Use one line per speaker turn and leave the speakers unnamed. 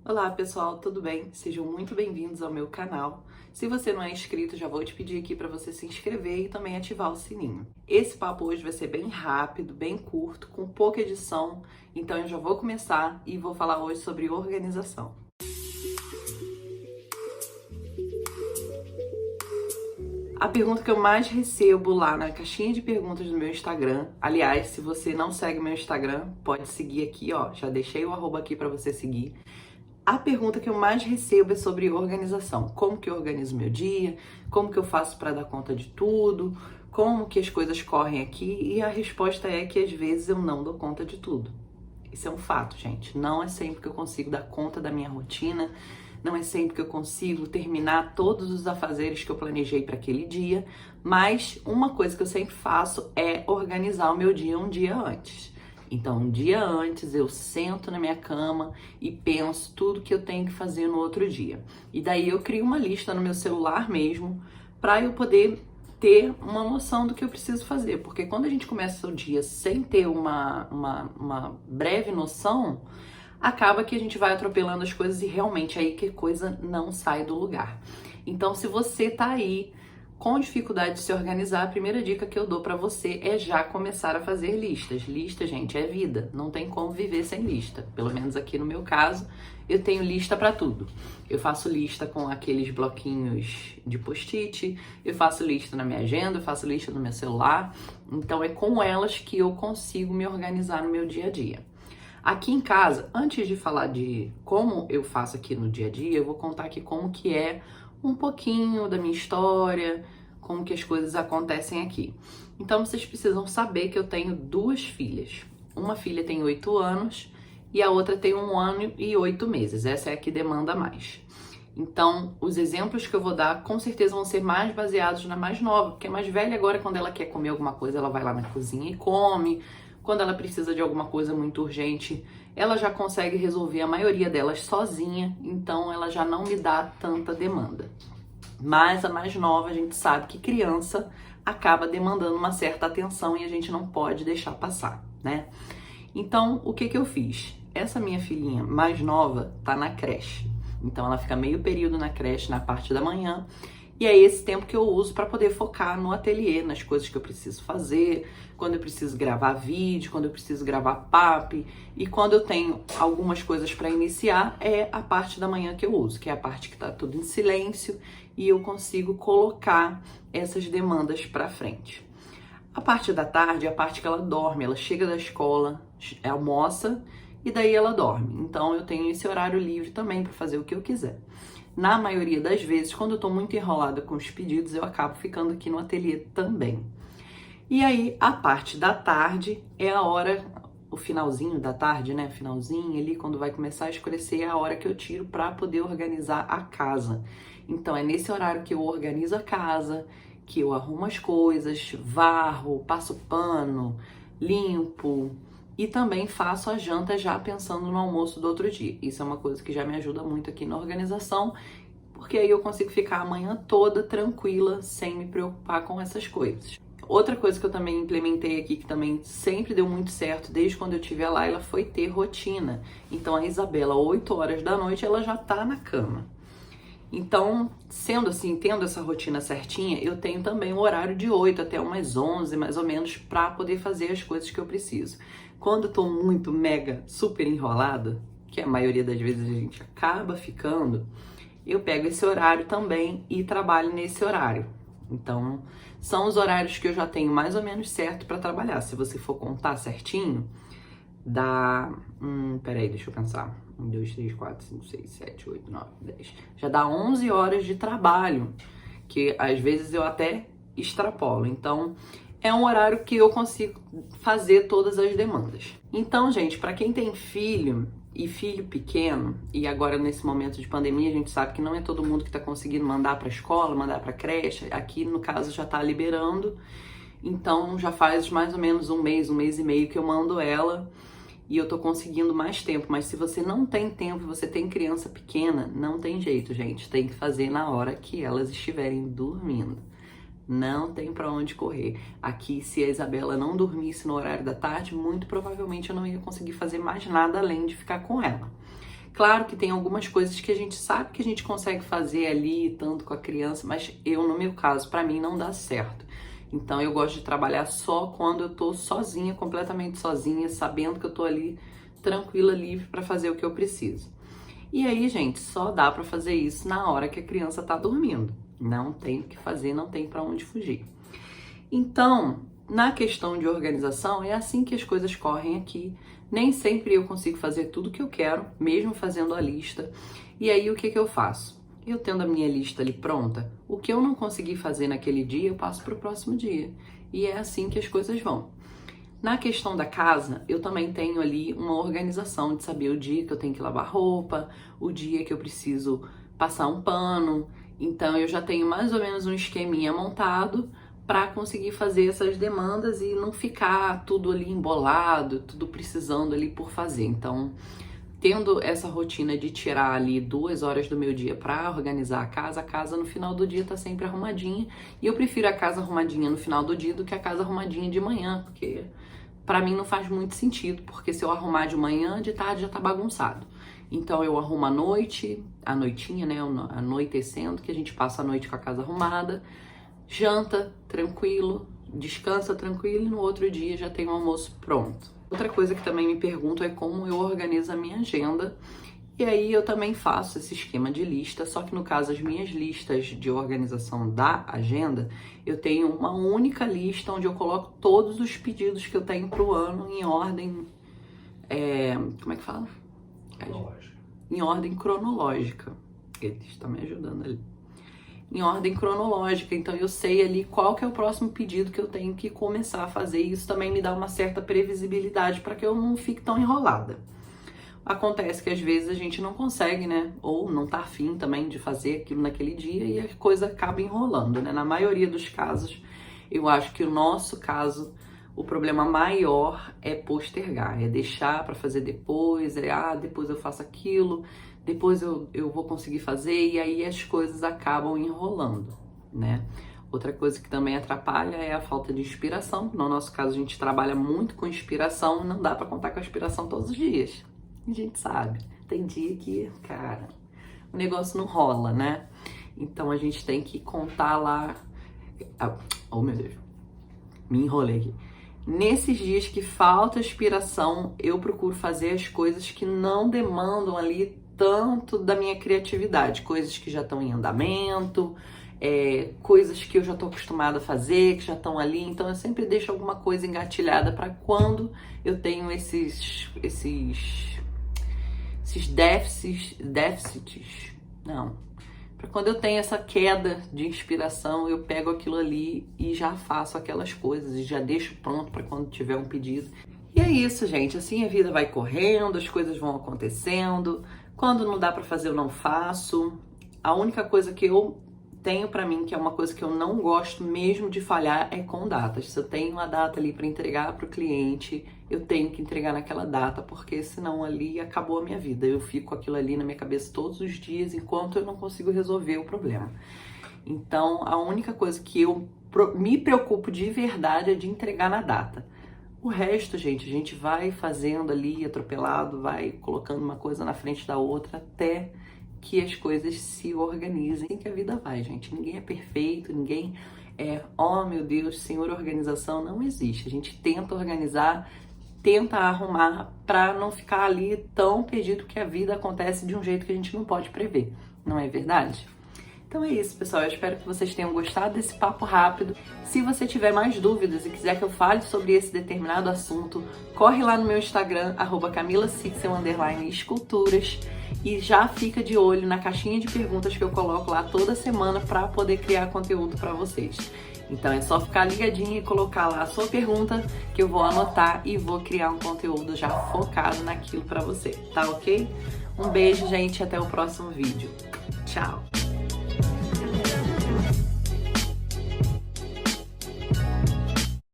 Olá pessoal, tudo bem? Sejam muito bem-vindos ao meu canal. Se você não é inscrito, já vou te pedir aqui para você se inscrever e também ativar o sininho. Esse papo hoje vai ser bem rápido, bem curto, com pouca edição, então eu já vou começar e vou falar hoje sobre organização. A pergunta que eu mais recebo lá na caixinha de perguntas do meu Instagram, aliás, se você não segue meu Instagram, pode seguir aqui, ó, já deixei o arroba aqui para você seguir. A pergunta que eu mais recebo é sobre organização. Como que eu organizo meu dia? Como que eu faço para dar conta de tudo? Como que as coisas correm aqui? E a resposta é que às vezes eu não dou conta de tudo. Isso é um fato, gente. Não é sempre que eu consigo dar conta da minha rotina, não é sempre que eu consigo terminar todos os afazeres que eu planejei para aquele dia, mas uma coisa que eu sempre faço é organizar o meu dia um dia antes. Então, um dia antes eu sento na minha cama e penso tudo que eu tenho que fazer no outro dia. E daí eu crio uma lista no meu celular mesmo para eu poder ter uma noção do que eu preciso fazer. Porque quando a gente começa o dia sem ter uma breve noção, acaba que a gente vai atropelando as coisas e realmente aí que a coisa não sai do lugar. Então, se você tá aí com dificuldade de se organizar, a primeira dica que eu dou pra você é já começar a fazer listas. Lista, gente, é vida. Não tem como viver sem lista. Pelo menos aqui no meu caso, eu tenho lista pra tudo. Eu faço lista com aqueles bloquinhos de post-it, eu faço lista na minha agenda, eu faço lista no meu celular. Então é com elas que eu consigo me organizar no meu dia a dia. Aqui em casa, antes de falar de como eu faço aqui no dia a dia, eu vou contar aqui como que é um pouquinho da minha história, como que as coisas acontecem aqui. Então vocês precisam saber que eu tenho duas filhas. Uma filha tem 8 anos e a outra tem 1 ano e 8 meses. Essa é a que demanda mais. Então, os exemplos que eu vou dar com certeza vão ser mais baseados na mais nova, porque a mais velha agora, quando ela quer comer alguma coisa, ela vai lá na cozinha e come. Quando ela precisa de alguma coisa muito urgente, ela já consegue resolver a maioria delas sozinha, então ela já não me dá tanta demanda. Mas a mais nova, a gente sabe que criança acaba demandando uma certa atenção e a gente não pode deixar passar, né? Então, o que eu fiz? Essa minha filhinha mais nova tá na creche. Então, ela fica meio período na creche, na parte da manhã. E é esse tempo que eu uso para poder focar no ateliê, nas coisas que eu preciso fazer, quando eu preciso gravar vídeo, quando eu preciso gravar PAP. E quando eu tenho algumas coisas para iniciar, é a parte da manhã que eu uso, que é a parte que tá tudo em silêncio e eu consigo colocar essas demandas para frente. A parte da tarde é a parte que ela dorme, ela chega da escola, almoça e daí ela dorme. Então eu tenho esse horário livre também para fazer o que eu quiser. Na maioria das vezes, quando eu tô muito enrolada com os pedidos, eu acabo ficando aqui no ateliê também. E aí, a parte da tarde é a hora, o finalzinho da tarde, né? Finalzinho ali, quando vai começar a escurecer, é a hora que eu tiro para poder organizar a casa. Então, é nesse horário que eu organizo a casa, que eu arrumo as coisas, varro, passo pano, limpo e também faço a janta já pensando no almoço do outro dia. Isso é uma coisa que já me ajuda muito aqui na organização, porque aí eu consigo ficar a manhã toda tranquila, sem me preocupar com essas coisas. Outra coisa que eu também implementei aqui, que também sempre deu muito certo, desde quando eu tive a Laila, foi ter rotina. Então a Isabela, 8 horas da noite, ela já tá na cama. Então, sendo assim, tendo essa rotina certinha, eu tenho também um horário de 8 até umas 11, mais ou menos, para poder fazer as coisas que eu preciso. Quando eu tô muito, mega, super enrolada, que a maioria das vezes a gente acaba ficando, eu pego esse horário também e trabalho nesse horário. Então, são os horários que eu já tenho mais ou menos certo para trabalhar. Se você for contar certinho, dá... peraí, deixa eu pensar. 1, 2, 3, 4, 5, 6, 7, 8, 9, 10. Já dá 11 horas de trabalho, que às vezes eu até extrapolo. Então, é um horário que eu consigo fazer todas as demandas. Então, gente, para quem tem filho e filho pequeno, e agora nesse momento de pandemia, a gente sabe que não é todo mundo que tá conseguindo mandar para escola, mandar para creche. Aqui, no caso, já tá liberando. Então, já faz mais ou menos um mês e meio que eu mando ela e eu tô conseguindo mais tempo. Mas se você não tem tempo e você tem criança pequena, não tem jeito, gente. Tem que fazer na hora que elas estiverem dormindo. Não tem pra onde correr. Aqui, se a Isabela não dormisse no horário da tarde, muito provavelmente eu não ia conseguir fazer mais nada além de ficar com ela. Claro que tem algumas coisas que a gente sabe que a gente consegue fazer ali, tanto com a criança, mas no meu caso, pra mim não dá certo. Então eu gosto de trabalhar só quando eu tô sozinha, completamente sozinha, sabendo que eu tô ali tranquila, livre pra fazer o que eu preciso. E aí, gente, só dá pra fazer isso na hora que a criança tá dormindo. Não tem o que fazer, não tem pra onde fugir. Então, na questão de organização, é assim que as coisas correm aqui. Nem sempre eu consigo fazer tudo que eu quero, mesmo fazendo a lista. E aí, o que eu faço? Eu tendo a minha lista ali pronta, o que eu não consegui fazer naquele dia, eu passo para o próximo dia. E é assim que as coisas vão. Na questão da casa, eu também tenho ali uma organização de saber o dia que eu tenho que lavar roupa, o dia que eu preciso passar um pano. Então, eu já tenho mais ou menos um esqueminha montado para conseguir fazer essas demandas e não ficar tudo ali embolado, tudo precisando ali por fazer. Então, tendo essa rotina de tirar ali 2 horas do meu dia para organizar a casa no final do dia tá sempre arrumadinha. E eu prefiro a casa arrumadinha no final do dia do que a casa arrumadinha de manhã, porque para mim não faz muito sentido, porque se eu arrumar de manhã, de tarde já tá bagunçado. Então eu arrumo à noite, à noitinha, né, anoitecendo, que a gente passa a noite com a casa arrumada, janta tranquilo, descansa tranquilo e no outro dia já tem o almoço pronto. Outra coisa que também me pergunto é como eu organizo a minha agenda. E aí eu também faço esse esquema de lista, só que no caso as minhas listas de organização da agenda, eu tenho uma única lista onde eu coloco todos os pedidos que eu tenho pro ano em ordem, como é que fala?
Cronológica.
Em ordem cronológica. Ele está me ajudando ali. Em ordem cronológica, então eu sei ali qual que é o próximo pedido que eu tenho que começar a fazer, e isso também me dá uma certa previsibilidade para que eu não fique tão enrolada. Acontece que às vezes a gente não consegue, né, ou não tá afim também de fazer aquilo naquele dia e a coisa acaba enrolando, né. Na maioria dos casos, eu acho que o nosso caso, o problema maior é postergar, é deixar para fazer depois, depois eu faço aquilo, depois eu vou conseguir fazer, e aí as coisas acabam enrolando, né? Outra coisa que também atrapalha é a falta de inspiração. No nosso caso, a gente trabalha muito com inspiração, não dá para contar com a inspiração todos os dias. A gente sabe, tem dia que, cara, o negócio não rola, né? Então a gente tem que contar lá. Oh, meu Deus, me enrolei aqui. Nesses dias que falta inspiração, eu procuro fazer as coisas que não demandam ali tanto da minha criatividade, coisas que já estão em andamento, coisas que eu já estou acostumada a fazer, que já estão ali. Então eu sempre deixo alguma coisa engatilhada para quando eu tenho esses déficits, não, para quando eu tenho essa queda de inspiração, eu pego aquilo ali e já faço aquelas coisas e já deixo pronto para quando tiver um pedido. E é isso, gente, assim a vida vai correndo, as coisas vão acontecendo. Quando não dá para fazer, eu não faço. A única coisa que eu tenho para mim, que é uma coisa que eu não gosto mesmo de falhar, é com datas. Se eu tenho uma data ali para entregar para o cliente, eu tenho que entregar naquela data, porque senão ali acabou a minha vida. Eu fico com aquilo ali na minha cabeça todos os dias, enquanto eu não consigo resolver o problema. Então, a única coisa que eu me preocupo de verdade é de entregar na data. O resto, gente, a gente vai fazendo ali, atropelado, vai colocando uma coisa na frente da outra, até que as coisas se organizem. Assim que a vida vai, gente. Ninguém é perfeito, ninguém oh meu Deus, senhor organização, não existe. A gente tenta organizar, tenta arrumar para não ficar ali tão perdido, que a vida acontece de um jeito que a gente não pode prever, não é verdade? Então é isso, pessoal. Eu espero que vocês tenham gostado desse papo rápido. Se você tiver mais dúvidas e quiser que eu fale sobre esse determinado assunto, corre lá no meu Instagram, @CamilaCixel_esculturas, e já fica de olho na caixinha de perguntas que eu coloco lá toda semana para poder criar conteúdo para vocês. Então é só ficar ligadinho e colocar lá a sua pergunta, que eu vou anotar e vou criar um conteúdo já focado naquilo para você, tá ok? Um beijo, gente, até o próximo vídeo. Tchau!